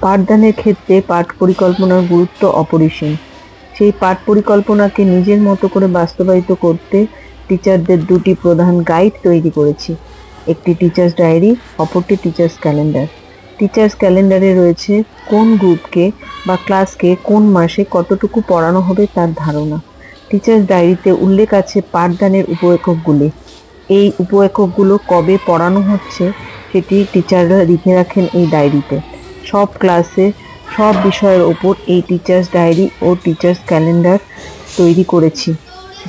পাঠদানের ক্ষেত্রে পাঠ পরিকল্পনার গুরুত্ব অপরিসীম। সেই পাঠ পরিকল্পনাকে নিজের মতো করে বাস্তবায়িত করতে টিচারদের দুটি প্রধান গাইড তৈরি করেছি। একটি টিচার্স ডায়েরি, অপরটি টিচার্স ক্যালেন্ডার। টিচার্স ক্যালেন্ডারে রয়েছে কোন গ্রুপকে বা ক্লাসকে কোন মাসে কতটুকু পড়ানো হবে তার ধারণা। টিচার্স ডায়েরিতে উল্লেখ আছে পাঠদানের উপ-এককগুলি। এই উপ-এককগুলো কবে পড়ানো হচ্ছে সেটি টিচাররা লিখে রাখেন এই ডায়েরিতে। সব ক্লাসে সব বিষয়ের ওপর এই টিচার্স ডায়েরি ও টিচার্স ক্যালেন্ডার তৈরি করেছি,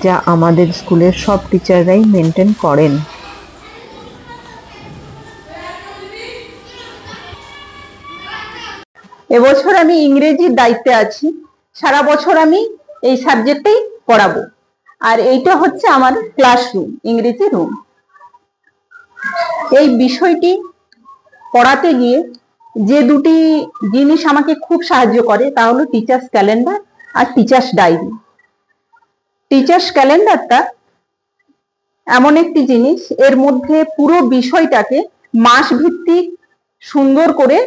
যা আমাদের স্কুলের সব টিচাররাই মেনটেন করেন। এবছর আমি ইংরেজির দায়িত্বে আছি। সারা বছর আমি এই সাবজেক্টেই পড়াবো। আর এইটা হচ্ছে আমার ক্লাসরুম, ইংরেজি রুম। এই বিষয়টি পড়াতে গিয়ে যে দুটি জিনিস আমাকে খুব সাহায্য করে তা হলো টিচার্স ক্যালেন্ডার আর টিচার্স ডায়েরি। টিচার্স ক্যালেন্ডারটা এমন একটি জিনিস, এর মধ্যে পুরো বিষয়টাকে মাস ভিত্তিক সুন্দর করে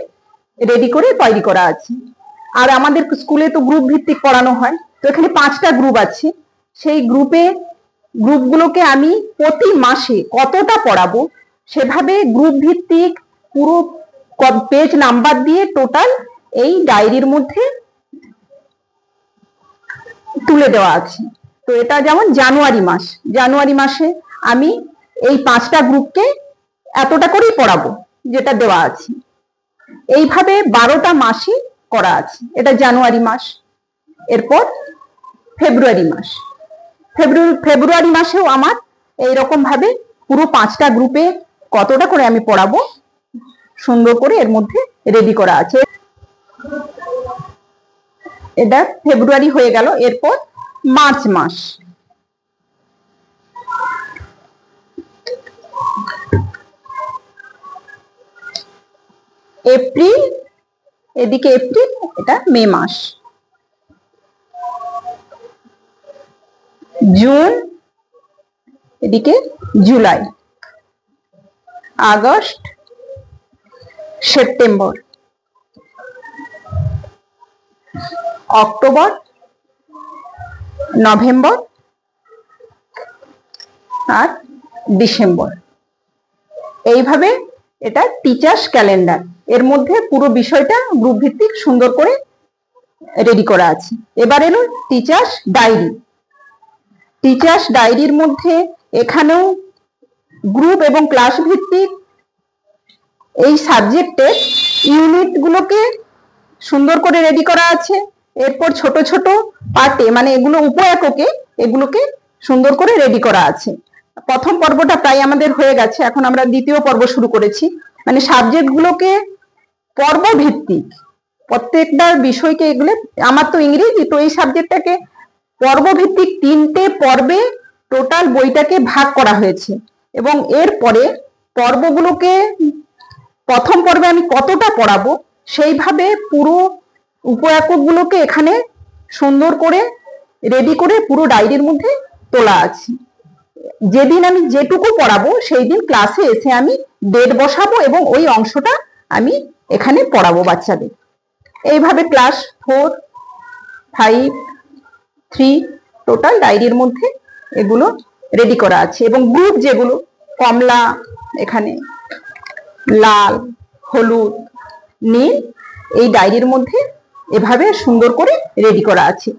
রেডি করে তৈরি করা আছে। আর আমাদের স্কুলে তো গ্রুপ ভিত্তিক পড়ানো হয়, তো এখানে 5টা গ্রুপ আছে। সেই গ্রুপগুলোকে আমি প্রতি মাসে কতটা পড়াবো সেভাবে গ্রুপ ভিত্তিক পুরো পেজ নাম্বার দিয়ে টোটাল এই ডায়েরির মধ্যে তুলে দেওয়া আছে। তো এটা যেমন জানুয়ারি মাসে আমি এই 5টা গ্রুপকে এতটা করেই পড়াবো, যেটা দেওয়া আছে। এইভাবে 12টা মাসই করা আছে। এটা জানুয়ারি মাস। এরপর ফেব্রুয়ারি মাসেও আমার এইরকম ভাবে পুরো 5টা গ্রুপে কতটা করে আমি পড়াবো সুন্দর করে এর মধ্যে রেডি করা আছে। এটা ফেব্রুয়ারি হয়ে গেল। এরপর মার্চ মাস, এপ্রিল, এদিকে এপ্রিল, এটা মে মাস, জুন, এদিকে জুলাই, আগস্ট, সেপ্টেম্বর, অক্টোবর, নভেম্বর আর ডিসেম্বর। এইভাবে এটা টিচার্স ক্যালেন্ডার। এর মধ্যে পুরো বিষয়টা গ্রুপ ভিত্তিক সুন্দর করে রেডি করা আছে। এবার এলো টিচার্স ডায়েরি। টিচার্স ডায়েরির মধ্যে এখানেও গ্রুপ এবং ক্লাস ভিত্তিক এই সাবজেক্টের ইউনিটগুলোকে সুন্দর করে রেডি করা আছে। এরপর ছোট ছোট পার্টে, মানে এগুলো উপ-এককে, এগুলোকে সুন্দর করে রেডি করা আছে। প্রথম পর্বটা প্রায় আমাদের হয়ে গেছে, এখন আমরা দ্বিতীয় পর্ব শুরু করেছি। মানে সাবজেক্টগুলোকে পর্ব ভিত্তিক প্রত্যেকটা বিষয়কে, এগুলো আমার তো ইংরেজি, তো এই সাবজেক্টটাকে পর্ব ভিত্তিক 3টে পর্বে টোটাল বইটাকে ভাগ করা হয়েছে। এবং এরপরে পর্বগুলোকে প্রথম পর্বে আমি কতটা পড়াবো সেইভাবে পুরো উপ-এককগুলোকে এখানে সুন্দর করে রেডি করে পুরো ডায়েরির মধ্যে তোলা আছে। যেদিন আমি যেটুকু পড়াবো সেই দিন ক্লাসে এসে আমি ডেট বসাবো এবং ওই অংশটা আমি এখানে পড়াবো বাচ্চাদের। এইভাবে ক্লাস 4, 5, 3 টোটাল ডায়েরির মধ্যে এগুলো রেডি করা আছে। এবং গ্রুপ যেগুলো কমলা, এখানে লাল, হলুদ, নীল, এই ডায়েরির মধ্যে এভাবে সুন্দর করে রেডি করা আছে।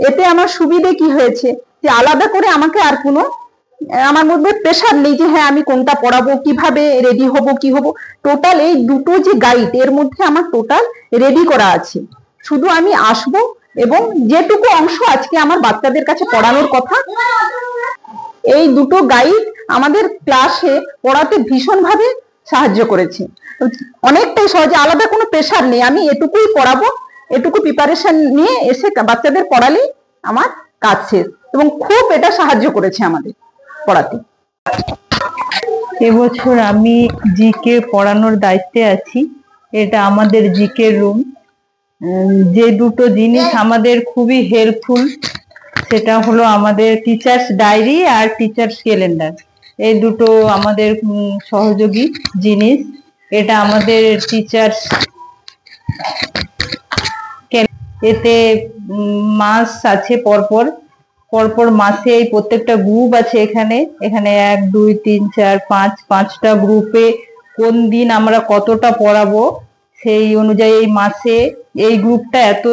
এতে আমার সুবিধে কি হয়েছে যে আলাদা করে আমাকে আর কোনো, আমার মধ্যে প্রেশার নেই যে হ্যাঁ আমি কোনটা পড়াবো, কিভাবে রেডি হব, কি হব। টোটাল এই দুটো যে গাইড, এর মধ্যে আমার টোটাল রেডি করা আছে। শুধু আমি আসবো এবং যেটুকু অংশ আজকে আমার বাচ্চাদের কাছে পড়ানোর কথা, এই দুটো গাইড আমাদের ক্লাসে পড়াতে ভীষণভাবে সাহায্য করেছে। অনেকটাই সহজে, আলাদা কোনো প্রেশার নেই। আমি এটুকুই পড়াবো, এটুকু প্রিপারেশন নিয়ে এসে বাচ্চাদের পড়ালেই আমার কাজ শেষ। এবং খুব এটা সাহায্য করেছে আমাদের পড়াতে। এবছর আমি জিকে পড়ানোর দায়িত্বে আছি। এটা আমাদের জিকে রুম। যে দুটো জিনিস আমাদের খুবই হেল্পফুল সেটা হলো আমাদের টিচার্স ডায়েরি আর টিচার্স ক্যালেন্ডার। এই দুটো আমাদের সহযোগী জিনিস। এটা আমাদের টিচার্স এতে মাস আছে পরপর পরপর মাসে এই প্রত্যেকটা গ্রুপ আছে এখানে এখানে 1 2 3 4 5 5টা গ্রুপে কোন দিন আমরা কতটা পড়াবো সেই অনুযায়ী এই মাসে এই গ্রুপটা এত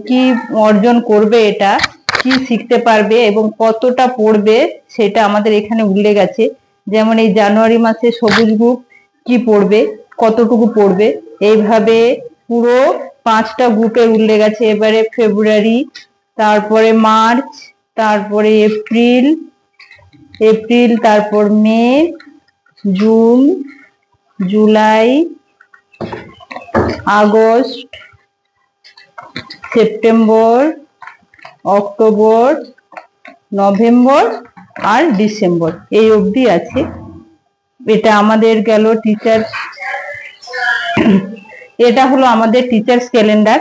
কি অর্জন করবে, এটা কি শিখতে পারবে এবং কতটা পড়বে সেটা আমাদের এখানে উল্লেখ আছে। যেমন এই জানুয়ারি মাসে সবুজ গ্রুপ কি পড়বে, কতটুকু পড়বে, এইভাবে পুরো 5টা গ্রুপের উল্লেখ আছে। এবারে ফেব্রুয়ারি, তারপরে মার্চ, তারপরে এপ্রিল, তারপর মে, জুন, জুলাই, আগস্ট, সেপ্টেম্বর, অক্টোবর, নভেম্বর আর ডিসেম্বর এই অবধি আছে। এটা আমাদের গেল টিচার, এটা হলো আমাদের টিচার্স ক্যালেন্ডার।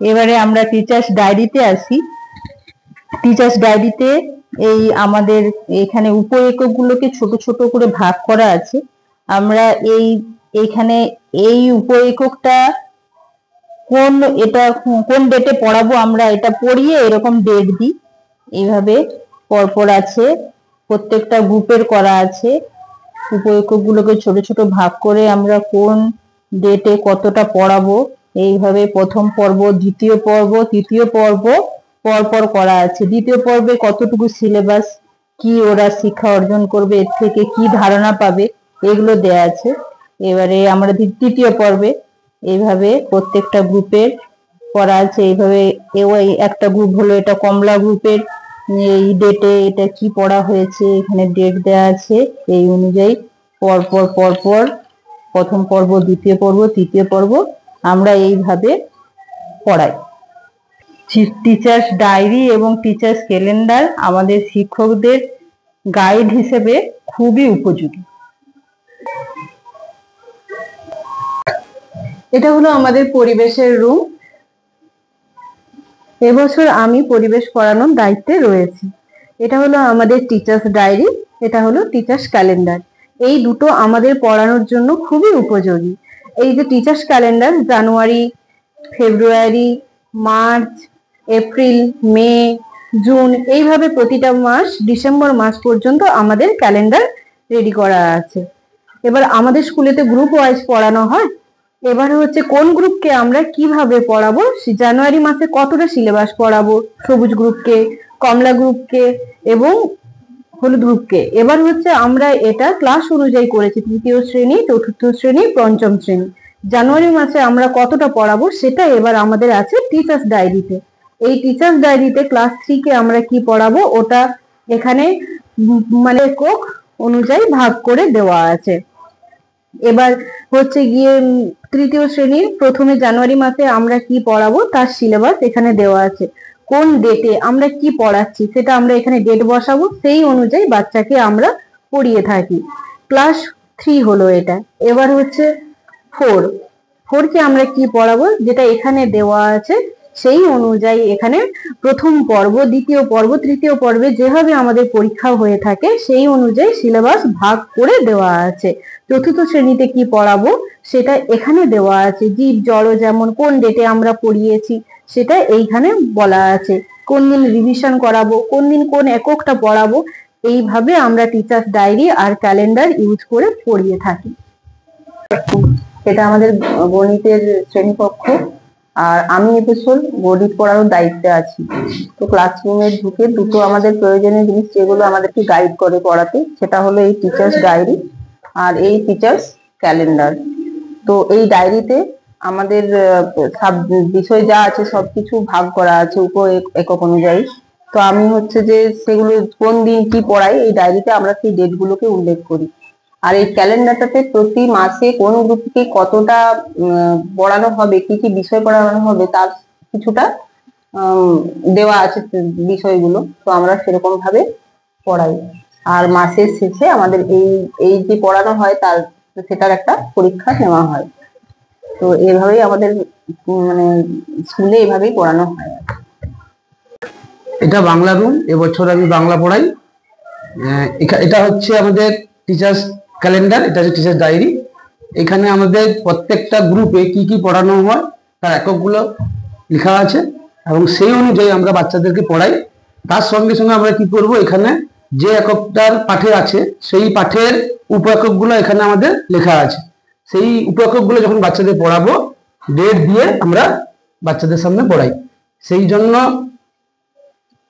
এবারে আমরা টিচার্স ডায়েরিতে আসি। টিচার্স ডায়েরিতে এই আমাদের এখানে উপ এককগুলোকে ছোট ছোট করে ভাগ করা আছে। আমরা এইখানে এই উপ এককটা কোন ডেটে পড়াবো আমরা এটা পড়িয়ে এরকম ডেট দিই। এইভাবে পরপর আছে, প্রত্যেকটা গ্রুপের করা আছে। উপ এককগুলোকে ছোট ছোট ভাগ করে আমরা কোন ডেটে কতটা পড়াবো এইভাবে প্রথম পর্ব, দ্বিতীয় পর্ব, তৃতীয় পর্ব পরপর করা আছে। দ্বিতীয় পর্বে কতটুকু সিলেবাস, কি ওরা শিক্ষা অর্জন করবে, এর থেকে কি ধারণা পাবে, এগুলো দেয়া আছে। এবারে আমরা তৃতীয় পর্বে এইভাবে প্রত্যেকটা গ্রুপের করা আছে। এইভাবে একটা গ্রুপ হলো এটা কমলা গ্রুপের, এই ডেটে এটা কি পড়া হয়েছে এখানে ডেট দেয়া আছে। এই অনুযায়ী পরপর পরপর প্রথম পর্ব, দ্বিতীয় পর্ব, তৃতীয় পর্ব আমরা এইভাবে পড়াই। টিচার্স ডায়েরি এবং টিচার্স ক্যালেন্ডার আমাদের শিক্ষকদের গাইড হিসেবে খুবই উপযোগী। এটা হলো আমাদের পরিবেশের রুম। এবছর আমি পরিবেশ পড়ানোর দায়িত্বে রয়েছি। এটা হলো আমাদের টিচার্স ডায়েরি, এটা হলো টিচার্স ক্যালেন্ডার। এই দুটো আমাদের পড়ানোর জন্য খুবই উপযোগী। এই যে টিচার্স ক্যালেন্ডার জানুয়ারি, ফেব্রুয়ারি, মার্চ, এপ্রিল, মে, জুন এইভাবে প্রতিটা মাস ডিসেম্বর মাস পর্যন্ত আমাদের ক্যালেন্ডার রেডি করা আছে। এবার আমাদের স্কুলেতে গ্রুপ ওয়াইজ পড়ানো হয়। এবারে হচ্ছে কোন গ্রুপকে আমরা কিভাবে পড়াবো, জানুয়ারি মাসে কতটা সিলেবাস পড়াবো সবুজ গ্রুপকে, কমলা গ্রুপকে এবং হলুদ গ্রুপকে। এবার হচ্ছে আমরা এটা ক্লাস অনুযায়ী করেছি, তৃতীয় শ্রেণী, চতুর্থ শ্রেণী, পঞ্চম শ্রেণী। জানুয়ারি মাসে আমরা কতটা পড়াবো সেটা এবার আমাদের আছে টিচার্স ডায়েরিতে। এই টিচার্স ডায়েরিতে ক্লাস 3 কে আমরা কি পড়াবো ওটা এখানে মানে একক অনুযায়ী ভাগ করে দেওয়া আছে। এবার হচ্ছে গিয়ে তৃতীয় শ্রেণীর প্রথমে জানুয়ারি মাসে আমরা কি পড়াবো তার সিলেবাস এখানে দেওয়া আছে। কোন ডেটে আমরা কি পড়াচ্ছি সেটা আমরা এখানে ডেট বসাবো, সেই অনুযায়ী বাচ্চাকে আমরা পড়িয়ে থাকি। ক্লাস 3 হলো এটা। এবার হচ্ছে 4 কে আমরা কি পড়াবো যেটা এখানে দেওয়া আছে সেই অনুযায়ী এখানে প্রথম পর্ব, দ্বিতীয় পর্ব, তৃতীয় পর্বে যেভাবে আমাদের পরীক্ষা হয়ে থাকে সেই অনুযায়ী সিলেবাস ভাগ করে দেওয়া আছে। চতুর্থ শ্রেণীতে কি পড়াবো সেটা এখানে দেওয়া আছে। জীব জড় যেমন কোন ডেটে আমরা পড়িয়েছি সেটা এইখানে বলা আছে। কোন দিন রিভিশন করাবো, কোন দিন কোন এককটা পড়াবো, এইভাবে আমরা টিচার্স ডায়েরি আর ক্যালেন্ডার ইউজ করে পড়িয়ে থাকি। এটা আমাদের গণিতের শ্রেণীকক্ষ, আর আমি এবছর গণিত পড়ানোর দায়িত্বে আছি। তো ক্লাসরুমে ঢুকে দুটো আমাদের প্রয়োজনীয় জিনিস যেগুলো আমাদেরকে গাইড করে পড়াতে, সেটা হলো এই টিচার্স ডায়েরি আর এই টিচার্স ক্যালেন্ডার। তো এই ডায়েরিতে আমাদের সব বিষয় যা আছে সবকিছু ভাগ করা আছে উপ একক অনুযায়ী। তো আমি হচ্ছে যে সেগুলো কোন দিন কি পড়াই এই ডায়েরিতে আমরা সেই ডেট গুলোকে উল্লেখ করি। আর এই ক্যালেন্ডারটাতে প্রতি মাসে কোন গ্রুপকে কতটা পড়ানো হবে, কি কি বিষয় পড়ানো হবে তার কিছুটা দেওয়া আছে বিষয়গুলো। তো আমরা সেরকম ভাবে পড়াই। আর মাসের শেষে আমাদের এই যে পড়ানো হয় তার সেটার একটা পরীক্ষা নেওয়া হয়। তো এভাবেই আমাদের মানে স্কুলে এভাবেই পড়ানো হয়। এটা বাংলা রুম, এবছর আমি বাংলা পড়াই। এটা হচ্ছে আমাদের টিচার্স ক্যালেন্ডার, এটা হচ্ছে টিচার্স ডায়েরি। এখানে আমাদের প্রত্যেকটা গ্রুপে কি কি পড়ানো হয় তার এককগুলো লেখা আছে এবং সেই অনুযায়ী আমরা বাচ্চাদেরকে পড়াই। তার সঙ্গে সঙ্গে আমরা কি করব, এখানে যে এককটার পাঠে আছে সেই পাঠের উপ এককগুলো এখানে আমাদের লেখা আছে। সেই উপ এককগুলো যখন বাচ্চাদের পড়াবো ডেট দিয়ে আমরা বাচ্চাদের সামনে পড়াই। সেই জন্য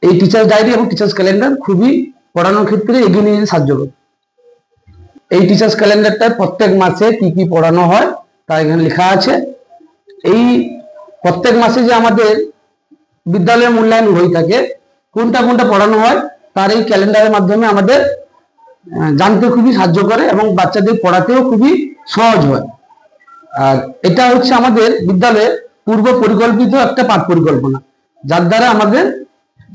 এই টিচার্স ডায়েরি এবং টিচার্স ক্যালেন্ডার খুবই পড়ানোর ক্ষেত্রে এগিয়ে নিয়ে সাহায্য করে। এই টিচার্স ক্যালেন্ডারটা প্রত্যেক মাসে কি কি পড়ানো হয় তা এখানে লেখা আছে। এই প্রত্যেক মাসে যে আমাদের বিদ্যালয়ের মূল্যায়ন হয়ে থাকে, কোনটা কোনটা পড়ানো হয় তার এই ক্যালেন্ডারের মাধ্যমে আমাদের জানতে খুবই সাহায্য করে এবং বাচ্চাদের পড়াতেও খুবই সহজ হয়। আর এটা হচ্ছে আমাদের বিদ্যালয়ের পূর্ব পরিকল্পিত একটা পাঠ পরিকল্পনা, যার দ্বারা আমাদের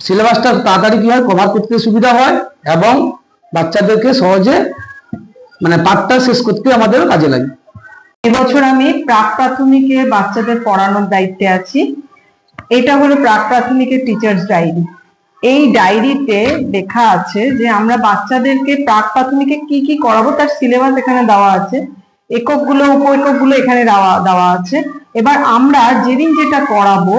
সিলেবাসটা তাড়াতাড়ি কি হয় কভার করতে সুবিধা হয় এবং বাচ্চাদেরকে সহজে মানে পাঠটা শেষ করতে আমাদের কাজে লাগে। এবছর আমি প্রাক প্রাথমিকে বাচ্চাদের পড়ানোর দায়িত্বে আছি। এটা হলো প্রাক প্রাথমিকের টিচার্স ডায়েরি। এই ডায়েরিতে লেখা আছে যে আমরা বাচ্চাদেরকে প্রাক প্রাথমিকে কি কি করাবো তার সিলেবাস এখানে দেওয়া আছে, এককগুলো উপ এককগুলো এখানে দেওয়া আছে। এবার আমরা যেদিন যেটা করাবো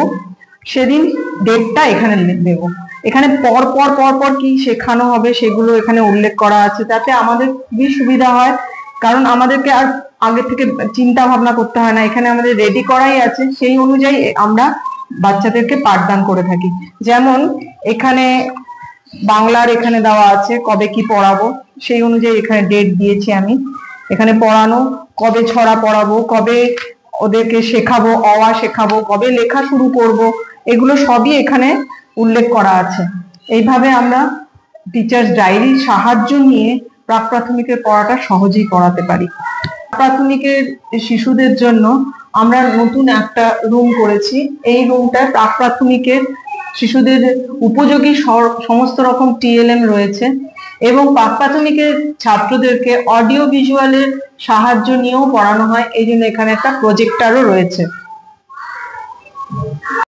সেদিন ডেটটা এখানে দেব। এখানে পর পর পর পর কি শেখানো হবে সেগুলো এখানে উল্লেখ করা আছে, তাতে আমাদের খুবই সুবিধা হয়। কারণ আমাদেরকে আর আগে থেকে চিন্তা ভাবনা করতে হয় না, এখানে আমাদের রেডি করাই আছে। সেই অনুযায়ী আমরা বাচ্চাদেরকে পাঠদান করে থাকি। যেমন এখানে বাংলার এখানে দেওয়া আছে কবে কি পড়াবো, সেই অনুযায়ী এখানে ডেট দিয়েছি আমি। এখানে পড়ানো, কবে ছড়া পড়াবো, কবে ওদেরকে শেখাবো, অ-আ শেখাবো, কবে লেখা শুরু করব, এগুলো সবই এখানে উল্লেখ করা আছে। এইভাবে আমরা টিচার্স ডায়েরির সাহায্য নিয়ে প্রাক প্রাথমিকের পড়াটা সহজেই পড়াতে পারি। প্রাথমিকের শিশুদের জন্য আমরা নতুন একটা রুম করেছি। এই রুমটা প্রাক প্রাথমিকের শিশুদের উপযোগী সমস্ত রকম টিএলএম রয়েছে এবং প্রাক প্রাথমিকের ছাত্রদেরকে অডিও ভিজুয়ালের সাহায্য নিয়েও পড়ানো হয়। এই জন্য এখানে একটা প্রজেক্টরও রয়েছে।